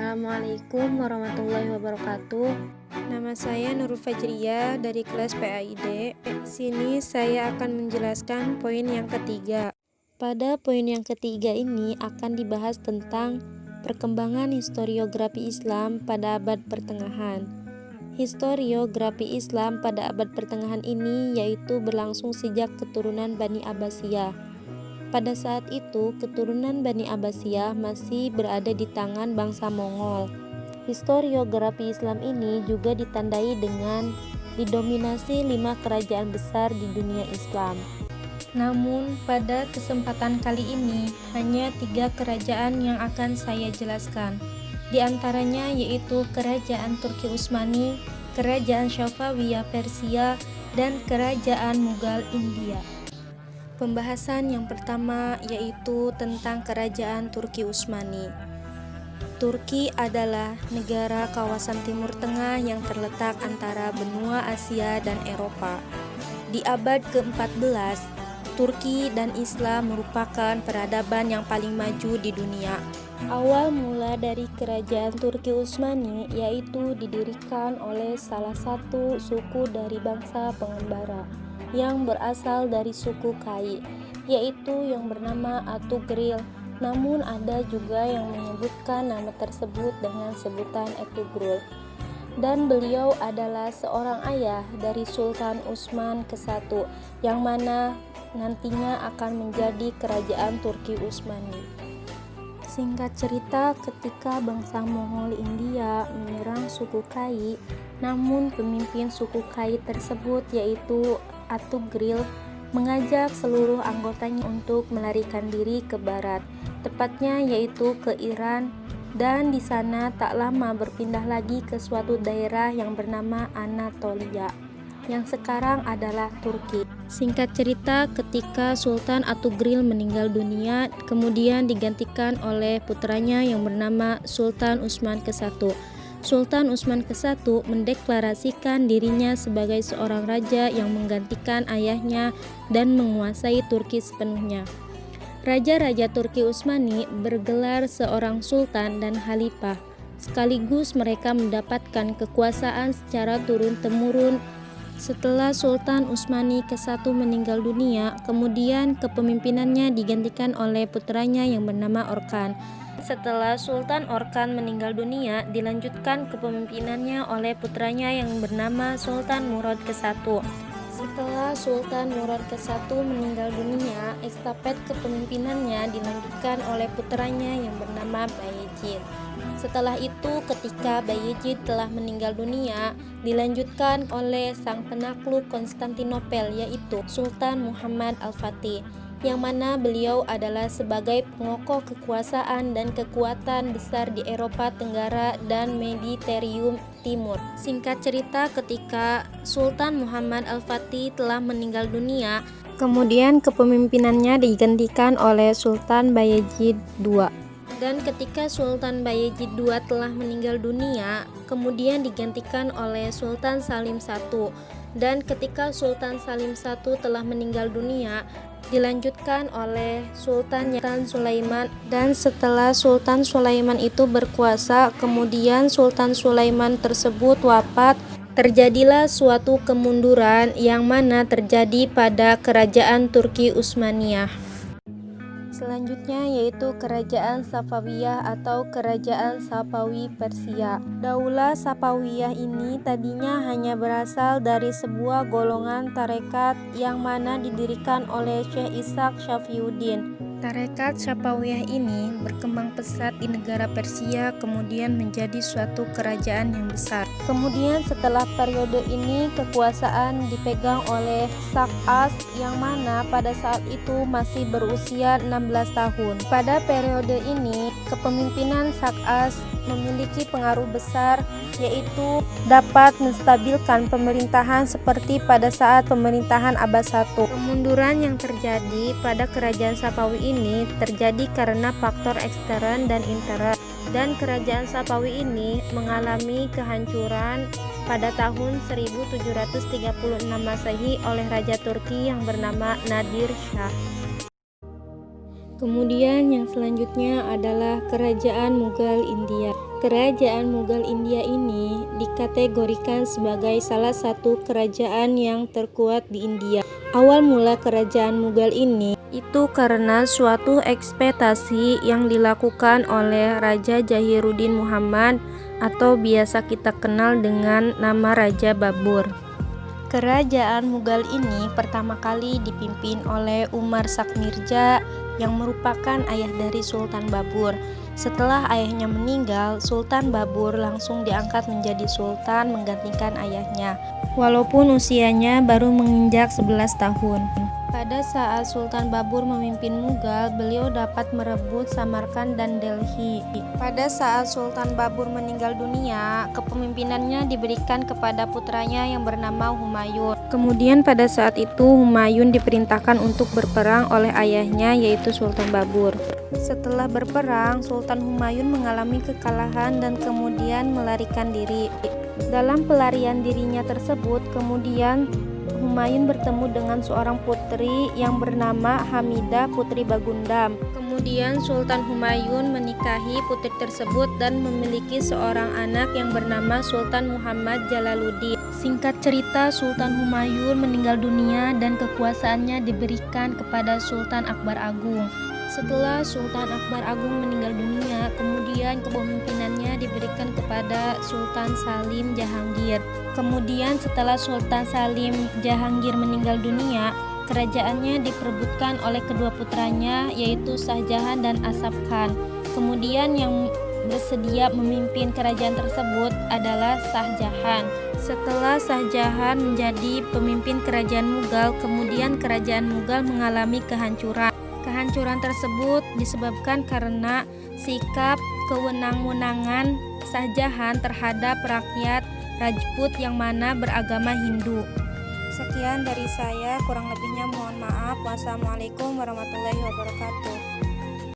Assalamualaikum warahmatullahi wabarakatuh. Nama saya Nurul Fajriyah dari kelas PAID. Di sini saya akan menjelaskan poin yang ketiga. Pada poin yang ketiga ini akan dibahas tentang perkembangan historiografi Islam pada abad pertengahan. Historiografi Islam pada abad pertengahan ini yaitu berlangsung sejak keturunan Bani Abbasiyah. Pada saat itu, keturunan Bani Abbasiyah masih berada di tangan bangsa Mongol. Historiografi Islam ini juga ditandai dengan didominasi 5 kerajaan besar di dunia Islam. Namun, pada kesempatan kali ini, hanya 3 kerajaan yang akan saya jelaskan. Di antaranya yaitu Kerajaan Turki Utsmani, Kerajaan Safawiyah Persia, dan Kerajaan Mughal India. Pembahasan yang pertama yaitu tentang Kerajaan Turki Utsmani. Turki adalah negara kawasan Timur Tengah yang terletak antara benua Asia dan Eropa. Di abad ke-14, Turki dan Islam merupakan peradaban yang paling maju di dunia. Awal mula dari Kerajaan Turki Utsmani yaitu didirikan oleh salah satu suku dari bangsa pengembara yang berasal dari suku Kai, yaitu yang bernama Atugril. Namun ada juga yang menyebutkan nama tersebut dengan sebutan Ertugrul. Dan beliau adalah seorang ayah dari Sultan Utsman ke-1, yang mana nantinya akan menjadi Kerajaan Turki Utsmani. Singkat cerita, ketika bangsa Mongol India menyerang suku Kai, namun pemimpin suku Kai tersebut yaitu Atugril mengajak seluruh anggotanya untuk melarikan diri ke barat, tepatnya yaitu ke Iran, dan di sana tak lama berpindah lagi ke suatu daerah yang bernama Anatolia, yang sekarang adalah Turki. Singkat cerita, ketika Sultan Atugril meninggal dunia, kemudian digantikan oleh putranya yang bernama Sultan Utsman ke-1. Sultan Utsman ke-1 mendeklarasikan dirinya sebagai seorang raja yang menggantikan ayahnya dan menguasai Turki sepenuhnya. Raja-raja Turki Utsmani bergelar seorang sultan dan khalifah, sekaligus mereka mendapatkan kekuasaan secara turun-temurun. Setelah Sultan Utsmani ke-1 meninggal dunia, kemudian kepemimpinannya digantikan oleh putranya yang bernama Orkan. Setelah Sultan Orkan meninggal dunia, dilanjutkan kepemimpinannya oleh putranya yang bernama Sultan Murad ke-1. Setelah Sultan Murad ke-1 meninggal dunia, estafet kepemimpinannya dilanjutkan oleh putranya yang bernama Bayezid. Setelah itu, ketika Bayezid telah meninggal dunia, dilanjutkan oleh sang penakluk Konstantinopel yaitu Sultan Muhammad Al-Fatih, yang mana beliau adalah sebagai pengokoh kekuasaan dan kekuatan besar di Eropa Tenggara dan Mediterranean Timur. Singkat cerita, ketika Sultan Muhammad Al-Fatih telah meninggal dunia, kemudian kepemimpinannya digantikan oleh Sultan Bayezid II. Dan ketika Sultan Bayezid II telah meninggal dunia, kemudian digantikan oleh Sultan Salim I. Dan ketika Sultan Salim I telah meninggal dunia, dilanjutkan oleh Sultan Sulaiman. Dan setelah Sultan Sulaiman itu berkuasa, kemudian Sultan Sulaiman tersebut wafat, terjadilah suatu kemunduran yang mana terjadi pada Kerajaan Turki Utsmaniyah. Selanjutnya yaitu Kerajaan Safawiyah atau Kerajaan Safawi Persia. Daulah Safawiyah ini tadinya hanya berasal dari sebuah golongan tarekat yang mana didirikan oleh Syekh Ishaq Syafiyuddin. Tarekat Safawiyah ini berkembang pesat di negara Persia, kemudian menjadi suatu kerajaan yang besar. Kemudian setelah periode ini kekuasaan dipegang oleh Sak-As yang mana pada saat itu masih berusia 16 tahun. Pada periode ini kepemimpinan Sak-As memiliki pengaruh besar, yaitu dapat menstabilkan pemerintahan seperti pada saat pemerintahan Abbas I. Kemunduran yang terjadi pada kerajaan Safawi ini terjadi karena faktor ekstern dan intern, dan kerajaan Safawi ini mengalami kehancuran pada tahun 1736 Masehi oleh Raja Turki yang bernama Nadir Shah. Kemudian yang selanjutnya adalah Kerajaan Mughal India. Kerajaan Mughal India ini dikategorikan sebagai salah satu kerajaan yang terkuat di India. Awal mula kerajaan Mughal ini itu karena suatu ekspedisi yang dilakukan oleh Raja Jahiruddin Muhammad atau biasa kita kenal dengan nama Raja Babur. Kerajaan Mughal ini pertama kali dipimpin oleh Umar Shah Mirza yang merupakan ayah dari Sultan Babur. Setelah ayahnya meninggal, Sultan Babur langsung diangkat menjadi sultan menggantikan ayahnya, walaupun usianya baru menginjak 11 tahun. Pada saat Sultan Babur memimpin Mughal, beliau dapat merebut Samarkand dan Delhi. Pada saat Sultan Babur meninggal dunia, kepemimpinannya diberikan kepada putranya yang bernama Humayun. Kemudian pada saat itu Humayun diperintahkan untuk berperang oleh ayahnya, yaitu Sultan Babur. Setelah berperang, Sultan Humayun mengalami kekalahan dan kemudian melarikan diri. Dalam pelarian dirinya tersebut, kemudian Humayun bertemu dengan seorang putri yang bernama Hamidah Putri Bagundam. Kemudian Sultan Humayun menikahi putri tersebut dan memiliki seorang anak yang bernama Sultan Muhammad Jalaluddin. Singkat cerita, Sultan Humayun meninggal dunia dan kekuasaannya diberikan kepada Sultan Akbar Agung. Setelah Sultan Akbar Agung meninggal dunia, kemudian kepemimpinannya diberikan kepada Sultan Salim Jahangir. Kemudian setelah Sultan Salim Jahangir meninggal dunia, kerajaannya diperebutkan oleh kedua putranya, yaitu Shah Jahan dan Asaf Khan. Kemudian yang bersedia memimpin kerajaan tersebut adalah Shah Jahan. Setelah Shah Jahan menjadi pemimpin kerajaan Mughal, kemudian kerajaan Mughal mengalami kehancuran. Kehancuran tersebut disebabkan karena sikap kewenang-wenangan Shah Jahan terhadap rakyat Rajput yang mana beragama Hindu. Sekian dari saya, kurang lebihnya mohon maaf. Wassalamualaikum warahmatullahi wabarakatuh.